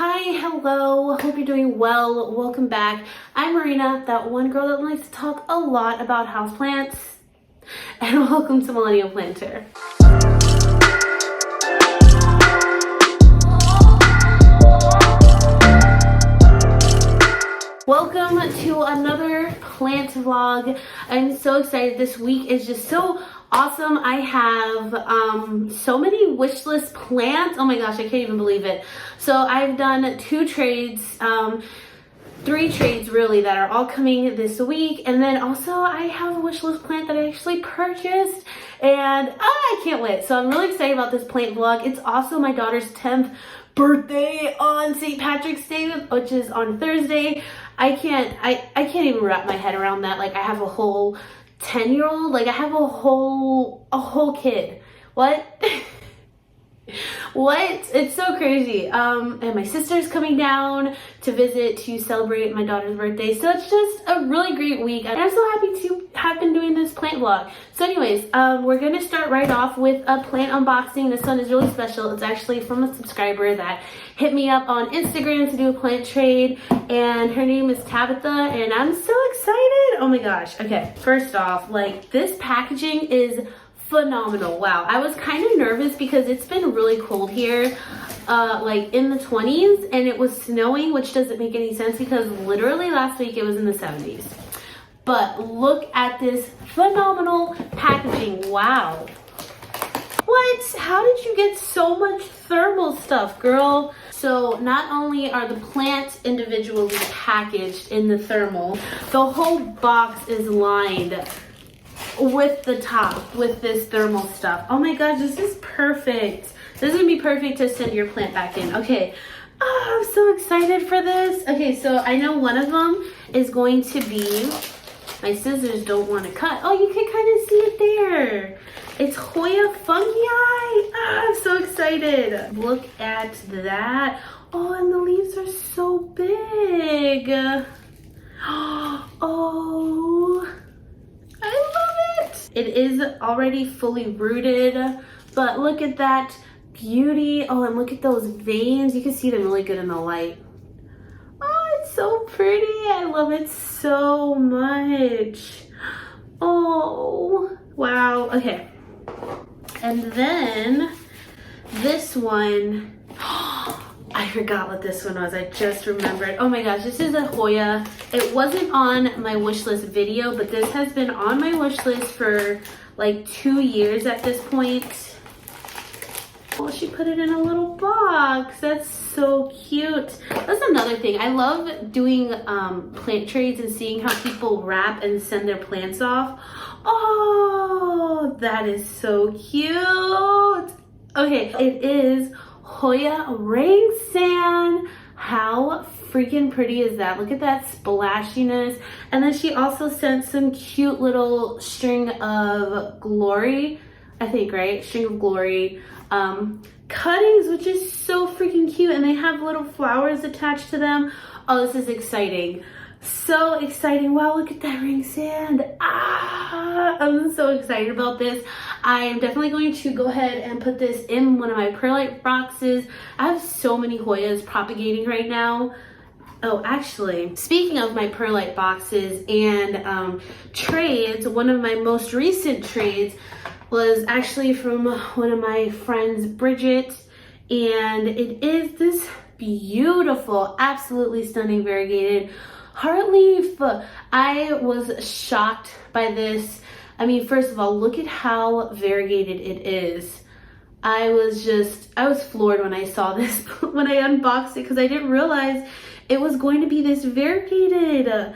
Hi, hello, hope you're doing well. Welcome back. I'm Marina, that one girl that likes to talk a lot about houseplants. And welcome to Millennial Planter. Welcome to another plant vlog. I'm so excited. This week is just so awesome. I have so many wish list plants. Oh my gosh, I can't even believe it. So I've done 2 trades, 3 trades really, that are all coming this week. And then also I have a wish list plant that I actually purchased, and I can't wait. So I'm really excited about this plant vlog. It's also my daughter's 10th birthday on St. Patrick's Day, which is on Thursday. I can't even wrap my head around that. Like, I have a whole 10-year-old, like I have a whole kid. What? What? It's so crazy. And my sister's coming down to visit to celebrate my daughter's birthday. So it's just a really great week. And I'm so happy to have been doing this plant vlog. So anyways, we're going to start right off with a plant unboxing. This one is really special. It's actually from a subscriber that hit me up on Instagram to do a plant trade. And her name is Tabitha. And I'm so excited. Oh my gosh. Okay, first off, like, this packaging is phenomenal. Wow, I was kind of nervous because it's been really cold here, like in the 20s, and it was snowing, which doesn't make any sense because literally last week it was in the 70s. But look at this phenomenal packaging. Wow. What? How did you get so much thermal stuff, girl? So not only are the plants individually packaged in the thermal, the whole box is lined with the top with this thermal stuff. Oh my gosh, this is perfect. This is gonna be perfect to send your plant back in. Okay, I'm so excited for this. Okay, so I know one of them is going to be, my scissors don't want to cut. Oh, you can kind of see it there. It's Hoya fungi. I'm so excited. Look at that. Oh, and the leaves are so big. Oh, I love it. It is already fully rooted, but look at that beauty. Oh, and look at those veins. You can see them really good in the light. Oh, it's so pretty. I love it so much. Oh, wow. Okay. And then this one, I forgot what this one was. I just remembered. Oh my gosh, this is a Hoya. It wasn't on my wish list video, but this has been on my wish list for like 2 years at this point. Oh, she put it in a little box. That's so cute. That's another thing. I love doing plant trades and seeing how people wrap and send their plants off. Oh, that is so cute. Okay, it is Hoya rain sand. How freaking pretty is that? Look at that splashiness. And then she also sent some cute little string of glory, I think, right? String of glory cuttings, which is so freaking cute. And they have little flowers attached to them. Oh, this is exciting. So exciting. Wow, look at that ring sand. I'm so excited about this. I am definitely going to go ahead and put this in one of my perlite boxes. I have so many Hoyas propagating right now. Oh, actually, speaking of my perlite boxes and trades, one of my most recent trades was actually from one of my friends, Bridget, and it is this beautiful, absolutely stunning variegated heartleaf. I was shocked by this. I mean, first of all, look at how variegated it is. I was floored when I saw this, when I unboxed it, because I didn't realize it was going to be this variegated.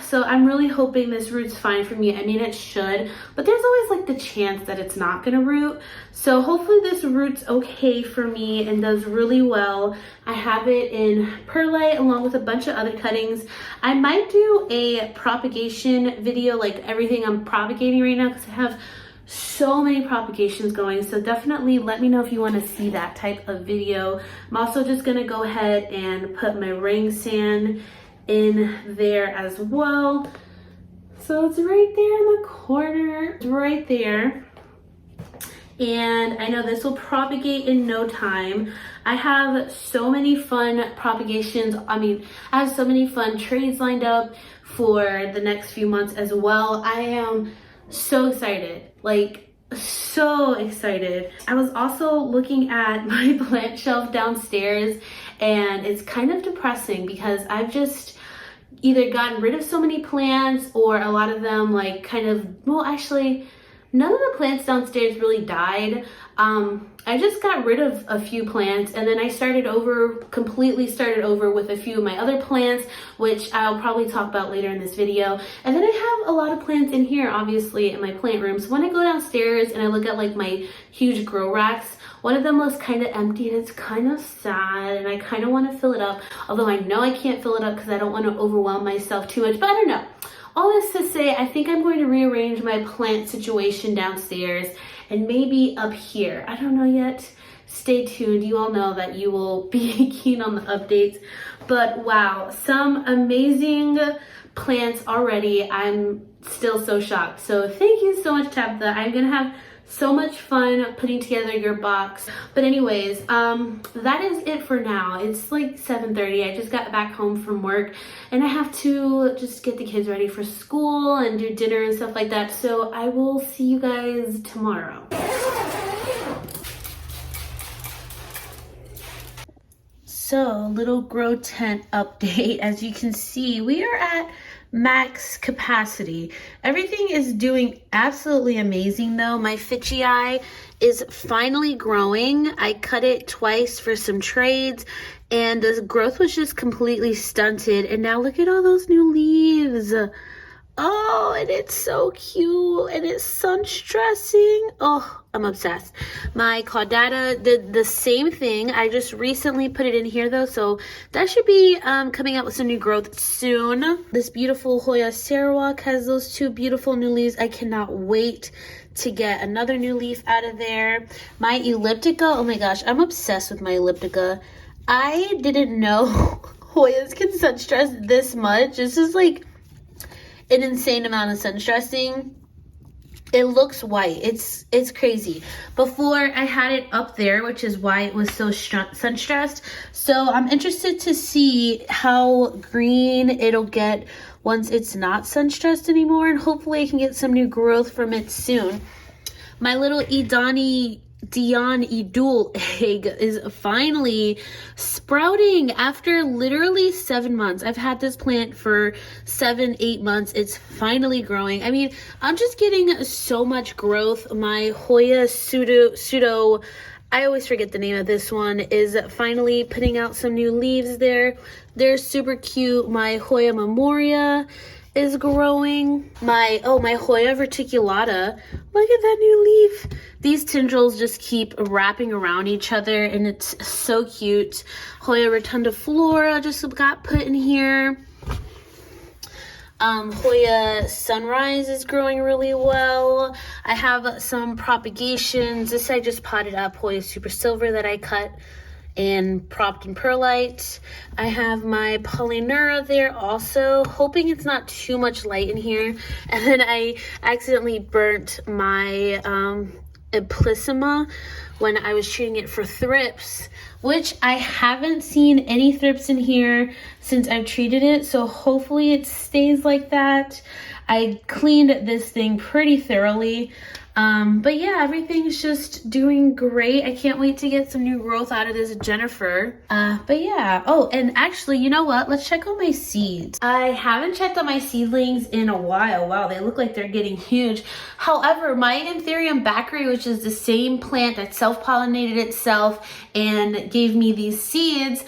So I'm really hoping this root's fine for me. I mean, it should, but there's always like the chance that it's not gonna root. So hopefully this root's okay for me and does really well. I have it in perlite along with a bunch of other cuttings. I might do a propagation video, like everything I'm propagating right now, because I have so many propagations going. So definitely let me know if you want to see that type of video. I'm also just gonna go ahead and put my ring sand in there as well. So it's right there in the corner, right there. and I know this will propagate in no time. I have so many fun propagations. I have so many fun trades lined up for the next few months as well. I am so excited, like so excited. I was also looking at my plant shelf downstairs, and it's kind of depressing because I've just either gotten rid of so many plants, or a lot of them like kind of, well, actually none of the plants downstairs really died. I just got rid of a few plants, and then I completely started over with a few of my other plants, which I'll probably talk about later in this video. And then I have a lot of plants in here, obviously, in my plant room. So when I go downstairs and I look at like my huge grow racks, one of them looks kind of empty, and it's kind of sad, and I kind of want to fill it up. Although I know I can't fill it up because I don't want to overwhelm myself too much, but I don't know. All this to say, I think I'm going to rearrange my plant situation downstairs and maybe up here. I don't know yet. Stay tuned. You all know that you will be keen on the updates. But wow, some amazing plants already. I'm still so shocked. So thank you so much, Tabitha. I'm gonna have so much fun putting together your box. But anyways, that is it for now. It's like 7:30. I just got back home from work, and I have to just get the kids ready for school and do dinner and stuff like that. So I will see you guys tomorrow. So, little grow tent update. As you can see, we are at max capacity. Everything is doing absolutely amazing though. My Fitchii is finally growing. I cut it twice for some trades, and the growth was just completely stunted. And now look at all those new leaves. Oh, and it's so cute, and it's sun stressing. Oh, I'm obsessed. My caudata did the same thing. I just recently put it in here though, so that should be coming out with some new growth soon. This beautiful Hoya Sarawak has those two beautiful new leaves. I cannot wait to get another new leaf out of there. My elliptica, oh my gosh, I'm obsessed with my elliptica. I didn't know Hoyas can sun stress this much. This is like an insane amount of sun stressing. It looks white. It's crazy. Before I had it up there, which is why it was so sun stressed. So I'm interested to see how green it'll get once it's not sun stressed anymore, and hopefully I can get some new growth from it soon. My little Dion Idul egg is finally sprouting after literally 7 months. I've had this plant for 7-8 months. It's finally growing. I mean, I'm just getting so much growth. My Hoya pseudo, I always forget the name of this one, is finally putting out some new leaves there. They're super cute. My Hoya Memoria is growing. My Hoya verticulata, look at that new leaf. These tendrils just keep wrapping around each other, and it's so cute. Hoya rotundiflora just got put in here. Hoya Sunrise is growing really well. I have some propagations. This I just potted up, Hoya Super Silver, that I cut and propped in perlite. I have my Polynura there also, hoping it's not too much light in here. And then I accidentally burnt my Amplissima when I was treating it for thrips, which I haven't seen any thrips in here since I've treated it, so hopefully it stays like that. I cleaned this thing pretty thoroughly. But yeah, everything's just doing great. I can't wait to get some new growth out of this Jennifer. But yeah. Oh, and actually, you know what? Let's check on my seeds. I haven't checked on my seedlings in a while. Wow, they look like they're getting huge. However, my Anthurium Bakri, which is the same plant that self-pollinated itself and gave me these seeds,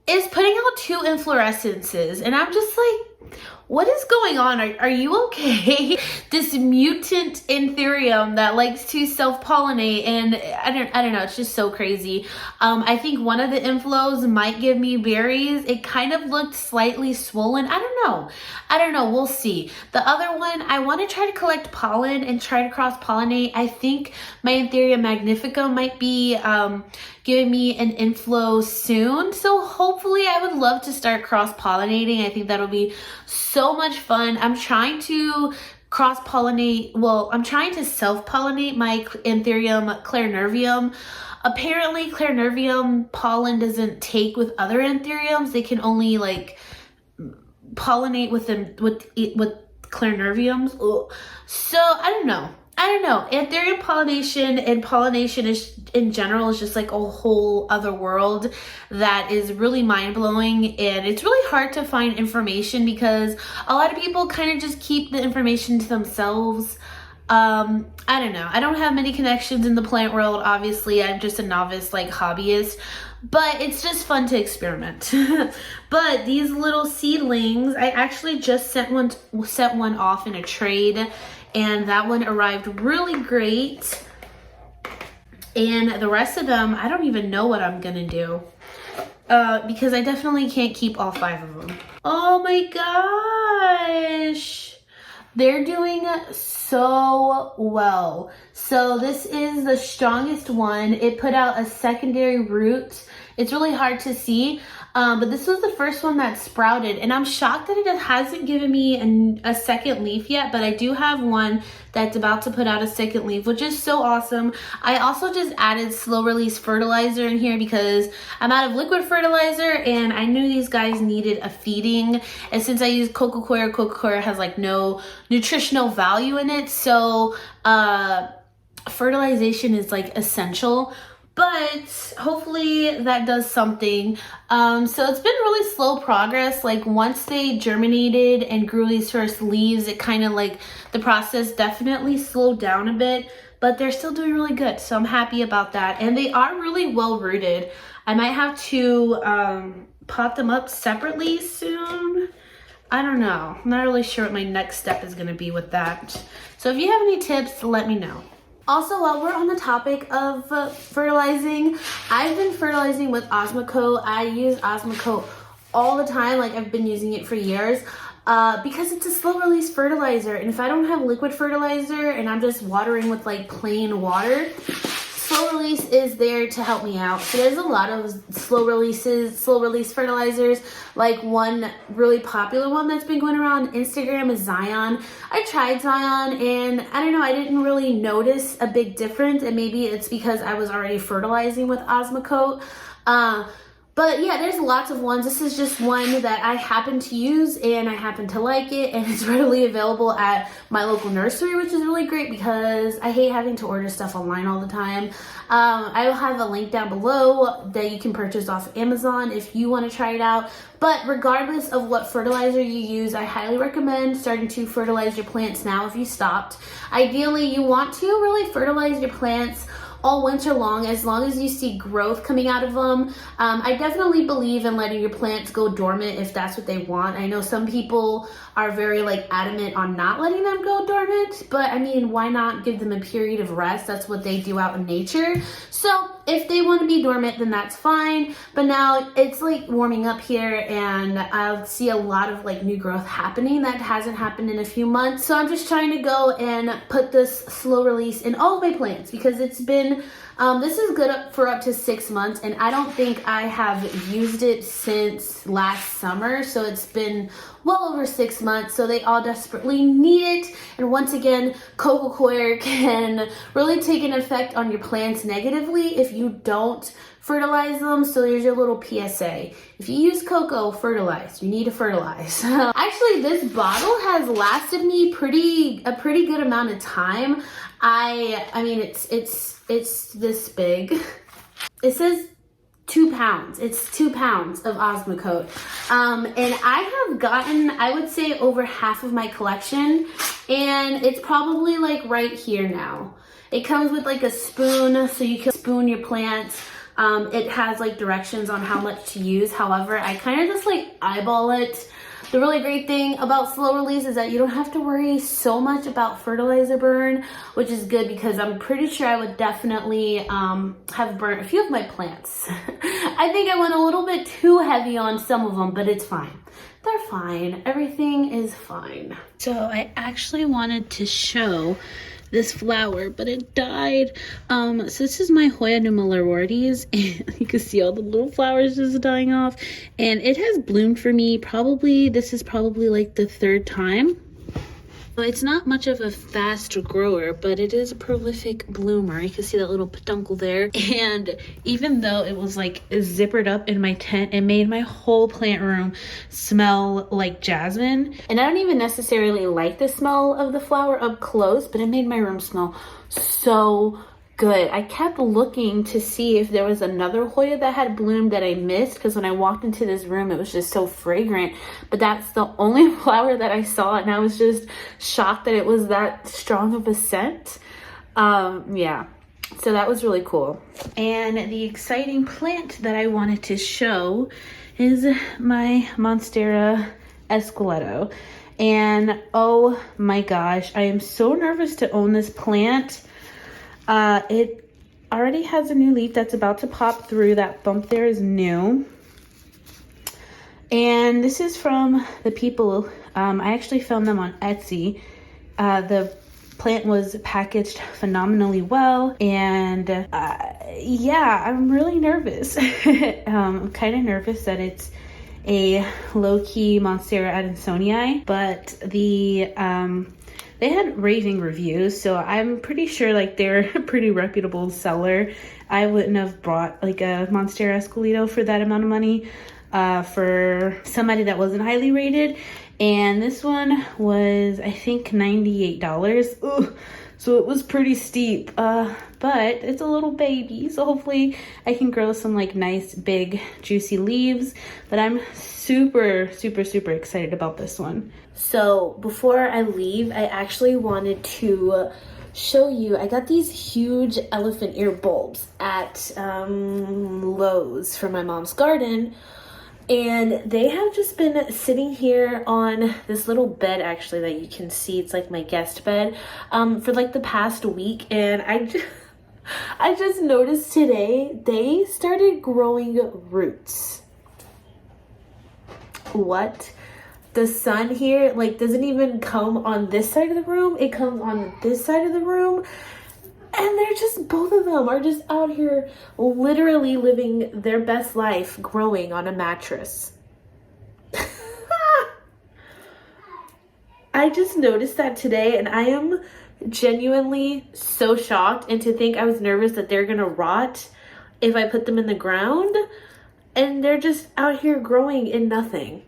is putting out 2 inflorescences. And I'm just like, what is going on? Are you okay? This mutant Anthurium that likes to self-pollinate, and I don't know, it's just so crazy. I think one of the inflows might give me berries. It kind of looked slightly swollen. I don't know, we'll see. The other one, I want to try to collect pollen and try to cross-pollinate. I think my Anthurium magnifica might be giving me an inflow soon. So hopefully I would love to start cross-pollinating. I think that'll be so much fun. I'm trying to cross-pollinate, well, I'm trying to self-pollinate my Anthurium clarinervium. Apparently clarinervium pollen doesn't take with other anthuriums. They can only like pollinate with them with clarinerviums. Ugh. So I don't know. Anthurium pollination and pollination is in general is just like a whole other world that is really mind-blowing, and it's really hard to find information because a lot of people kind of just keep the information to themselves. I don't know. I don't have many connections in the plant world. Obviously, I'm just a novice like hobbyist, but it's just fun to experiment. But these little seedlings, I actually just sent one off in a trade, and that one arrived really great. And the rest of them, I don't even know what I'm gonna do because I definitely can't keep all 5 of them. Oh my gosh, they're doing so well. So this is the strongest one. It put out a secondary root. It's really hard to see, but this was the first one that sprouted, and I'm shocked that it hasn't given me a second leaf yet, but I do have one that's about to put out a second leaf, which is so awesome. I also just added slow release fertilizer in here because I'm out of liquid fertilizer, and I knew these guys needed a feeding, and since I use coco coir has like no nutritional value in it, so fertilization is like essential. But hopefully that does something. So it's been really slow progress. Like once they germinated and grew these first leaves, it kind of like the process definitely slowed down a bit, but they're still doing really good. So I'm happy about that. And they are really well rooted. I might have to pot them up separately soon. I don't know. I'm not really sure what my next step is going to be with that. So if you have any tips, let me know. Also, while we're on the topic of fertilizing, I've been fertilizing with Osmocote. I use Osmocote all the time, like I've been using it for years, because it's a slow release fertilizer. And if I don't have liquid fertilizer and I'm just watering with like plain water, slow release is there to help me out. So there's a lot of slow release fertilizers. Like one really popular one that's been going around Instagram is Zion. I tried Zion and I don't know, I didn't really notice a big difference, and maybe it's because I was already fertilizing with Osmocote. But yeah, there's lots of ones. This is just one that I happen to use and I happen to like it, and it's readily available at my local nursery, which is really great because I hate having to order stuff online all the time. I will have a link down below that you can purchase off Amazon if you want to try it out. But regardless of what fertilizer you use, I highly recommend starting to fertilize your plants now if you stopped. Ideally, you want to really fertilize your plants all winter long as you see growth coming out of them. I definitely believe in letting your plants go dormant if that's what they want. I know some people are very like adamant on not letting them go dormant, but I mean, why not give them a period of rest? That's what they do out in nature. So if they want to be dormant, then that's fine. But now it's like warming up here, and I'll see a lot of like new growth happening that hasn't happened in a few months. So I'm just trying to go and put this slow release in all of my plants because it's been this is good for up to 6 months, and I don't think I have used it since last summer, so it's been well over 6 months, so they all desperately need it. And once again, coco coir can really take an effect on your plants negatively if you don't fertilize them. So there's your little PSA. If you use cocoa, fertilize. You need to fertilize. Actually, this bottle has lasted me a pretty good amount of time. I mean, it's this big. It says 2 pounds. It's 2 pounds of Osmocote. And I have gotten, I would say, over half of my collection, and it's probably like right here now. It comes with like a spoon, so you can spoon your plants. It has like directions on how much to use. However, I kind of just like eyeball it. The really great thing about slow release is that you don't have to worry so much about fertilizer burn, which is good because I'm pretty sure I would definitely have burnt a few of my plants. I think I went a little bit too heavy on some of them, but it's fine. They're fine. Everything is fine. So I actually wanted to show this flower, but it died. So this is my Hoya Nobile, and you can see all the little flowers just dying off, and it has bloomed for me this is probably like the 3rd time. It's not much of a fast grower, but it is a prolific bloomer. You can see that little peduncle there. And even though it was like zippered up in my tent, it made my whole plant room smell like jasmine. And I don't even necessarily like the smell of the flower up close, but it made my room smell so good. I kept looking to see if there was another Hoya that had bloomed that I missed, because when I walked into this room it was just so fragrant, but that's the only flower that I saw, and I was just shocked that it was that strong of a scent. Yeah, so that was really cool. And the exciting plant that I wanted to show is my Monstera Escaletto. And oh my gosh, I am so nervous to own this plant. It already has a new leaf that's about to pop through. That bump there is new. And this is from the people, I actually found them on Etsy. The plant was packaged phenomenally well, and yeah, I'm really nervous. I'm kind of nervous that it's a low-key Monstera Adansonii, but they had raving reviews, so I'm pretty sure like they're a pretty reputable seller. I wouldn't have bought like a Monstera Escaletto for that amount of money for somebody that wasn't highly rated. And this one was, I think, $98. Ugh, so it was pretty steep, but it's a little baby, so hopefully I can grow some like nice big juicy leaves. But I'm super excited about this one. So before I leave, I actually wanted to show you, I got these huge elephant ear bulbs at Lowe's for my mom's garden. And they have just been sitting here on this little bed, actually, that you can see. It's like my guest bed for like the past week. And I just noticed today they started growing roots. What? The sun here like doesn't even come on this side of the room. It comes on this side of the room. And they're just, both of them are just out here literally living their best life growing on a mattress. I just noticed that today, and I am genuinely so shocked. And to think I was nervous that they're gonna rot if I put them in the ground, and they're just out here growing in nothing.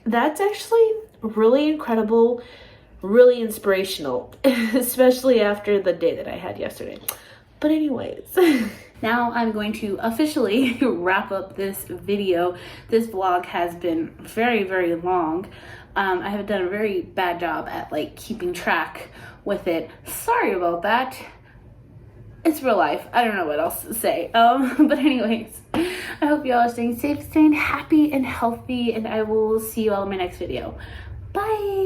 That's actually really incredible. Really inspirational, especially after the day that I had yesterday. But anyways, now I'm going to officially wrap up this video. This vlog has been very long. I have done a very bad job at like keeping track with it. Sorry about that. It's real life. I don't know what else to say. But anyways, I hope you all are staying safe, staying happy and healthy, and I will see you all in my next video. Bye.